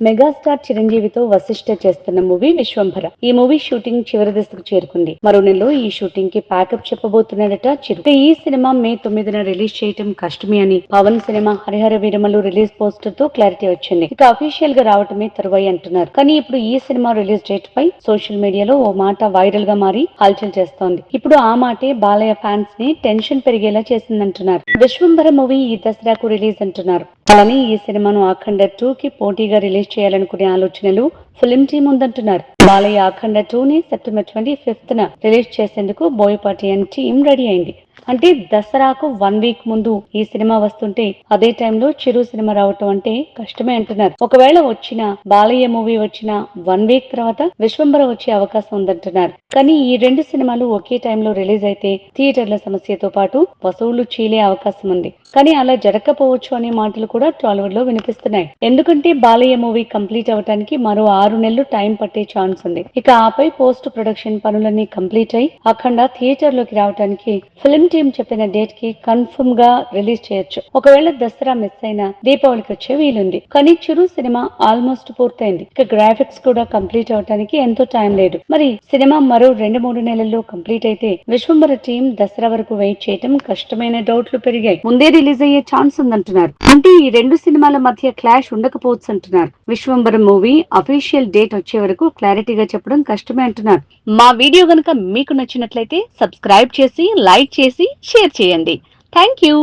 Megastar చిరంజీవితో Vashishtha చేస్తున్న movie Vishwambhara. ఈ movie shooting చివరి దశకు చేరుకుంది. మరో నెలలో ఈ షూటింగ్ కి ప్యాకప్ చెప్పబోతున్నాడట చిరు. ఈ సినిమా మే 9న రిలీజ్ చేయటం కష్టమే అని Pawan cinema Harihara Veeramallu release poster తో క్లారిటీ వచ్చింది. ఇక అఫీషియల్ గా రావటమే తరువాయి అంటున్నారు. కానీ ఇప్పుడు ఈ సినిమా రిలీజ్ డేట్ పై సోషల్ మీడియాలో ఓ మాట వైరల్ గా మారి హల్చల్ చేస్తోంది. ఇప్పుడు ఆ మాటే బాలయ్య ఫ్యాన్స్ ని టెన్షన్ పెరిగేలా చేసిందంటున్నారు. విశ్వంభర మూవీ ఈ దసరాకు రిలీజ్ అంటున్నారు. అలానే ఈ సినిమాను అఖండ 2 కి పోటీగా రిలీజ్ చేయాలనుకునే ఆలోచనలు ఫిల్మ్ టీం ఉందంటున్నారు. బాలయ్య అఖండ 2 ని సెప్టెంబర్ 25న రిలీజ్ చేసేందుకు బోయపాటి అండ్ టీం రెడీ అయింది. అంటే దసరాకు 1 వీక్ ముందు ఈ సినిమా వస్తుంటే అదే టైంలో చిరు సినిమా రావటం అంటే కష్టమే అంటున్నారు. ఒకవేళ వచ్చిన బాలయ్య మూవీ వచ్చిన 1 వీక్ తర్వాత విశ్వంభర వచ్చే అవకాశం ఉందంటున్నారు. కానీ ఈ రెండు సినిమాలు ఒకే టైంలో రిలీజ్ అయితే థియేటర్ల సమస్యతో పాటు వసూళ్లు చీలే అవకాశం ఉంది. కానీ అలా జరగకపోవచ్చు అనే మాటలు కూడా టాలీవుడ్ లో వినిపిస్తున్నాయి. ఎందుకంటే బాలయ్య మూవీ కంప్లీట్ అవడానికి మరో 6 నెలలు టైం పట్టే ఛాన్స్ ఉంది. ఇక ఆపై పోస్ట్ ప్రొడక్షన్ పనులన్నీ కంప్లీట్ అయి అఖండ థియేటర్ లోకి రావడానికి ఫిల్మ్ టీం చెప్పిన డేట్ కి కన్ఫర్మ్ గా రిలీజ్ చేయొచ్చు. ఒకవేళ దసరా మిస్ అయినా దీపావళికి వచ్చే వీలుంది. కానీ చిరు సినిమా ఆల్మోస్ట్ పూర్తయింది. ఇక గ్రాఫిక్స్ కూడా కంప్లీట్ అవడానికి ఎంతో టైం లేదు. మరి సినిమా మరో 2-3 నెలల్లో కంప్లీట్ అయితే విశ్వంభర టీం దసరా వరకు వెయిట్ చేయడం కష్టమైన డౌట్లు పెరిగాయి. ముందే రిలీజ్ అయ్యే ఛాన్స్ ఉందంటున్నారు. అంటే ఈ రెండు సినిమాల మధ్య క్లాష్ ఉండకపోవచ్చు అంటున్నారు. విశ్వంభర మూవీ అఫీషియల్ డేట్ వచ్చే వరకు క్లారిటీగా చెప్పడం కష్టమే అంటున్నారు. మా వీడియో గనుక మీకు నచ్చినట్లయితే సబ్స్క్రైబ్ చేసి లైక్ చేసి షేర్ చేయండి. Thank you.